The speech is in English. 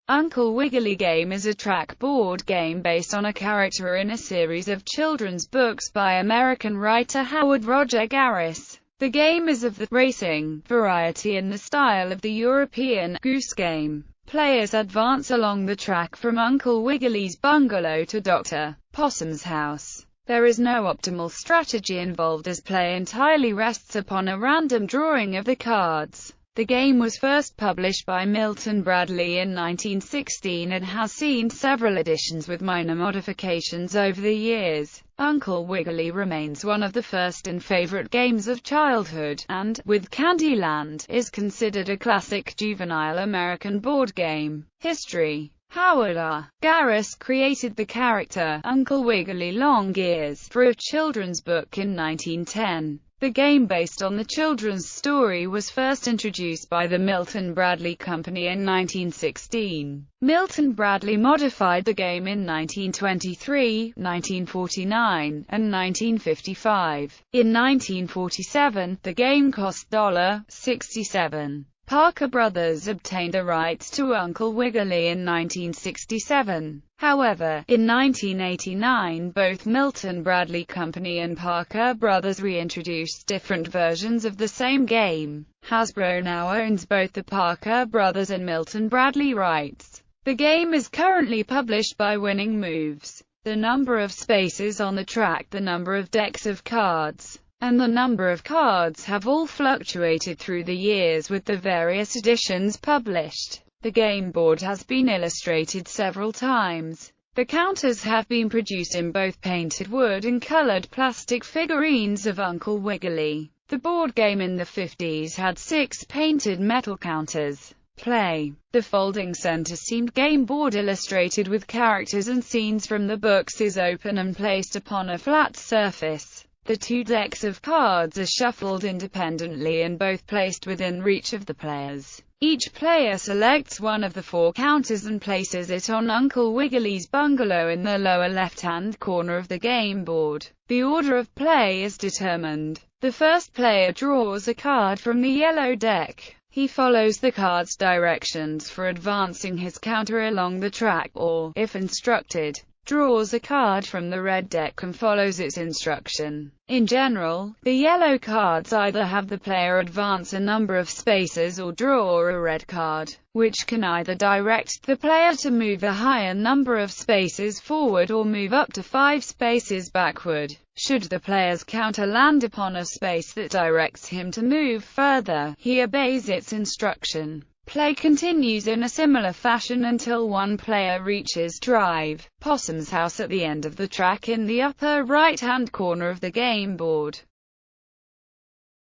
Uncle Wiggily Game is a track board game based on a character in a series of children's books by American writer Howard Roger Garis. The game is of the racing variety in the style of the European Goose Game. Players advance along the track from Uncle Wiggily's bungalow to Dr. Possum's house. There is no optimal strategy involved, as play entirely rests upon a random drawing of the cards. The game was first published by Milton Bradley in 1916 and has seen several editions with minor modifications over the years. Uncle Wiggily remains one of the first and favorite games of childhood, and, with Candyland, is considered a classic juvenile American board game. History. Howard R. Garis created the character, Uncle Wiggily Longears, for a children's book in 1910. The game, based on the children's story, was first introduced by the Milton Bradley Company in 1916. Milton Bradley modified the game in 1923, 1949, and 1955. In 1947, the game cost $67. Parker Brothers obtained the rights to Uncle Wiggily in 1967. However, in 1989 both Milton Bradley Company and Parker Brothers reintroduced different versions of the same game. Hasbro now owns both the Parker Brothers and Milton Bradley rights. The game is currently published by Winning Moves. The number of spaces on the track, the number of decks of cards, and the number of cards have all fluctuated through the years with the various editions published. The game board has been illustrated several times. The counters have been produced in both painted wood and colored plastic figurines of Uncle Wiggily. The board game in the 50s had 6 painted metal counters. Play. The folding center-seamed game board illustrated with characters and scenes from the books is open and placed upon a flat surface. The 2 decks of cards are shuffled independently and both placed within reach of the players. Each player selects one of the 4 counters and places it on Uncle Wiggily's bungalow in the lower left-hand corner of the game board. The order of play is determined. The first player draws a card from the yellow deck. He follows the card's directions for advancing his counter along the track, or, if instructed, draws a card from the red deck and follows its instruction. In general, the yellow cards either have the player advance a number of spaces or draw a red card, which can either direct the player to move a higher number of spaces forward or move up to 5 spaces backward. Should the player's counter land upon a space that directs him to move further, he obeys its instruction. Play continues in a similar fashion until one player reaches Drive Possum's house at the end of the track in the upper right-hand corner of the game board.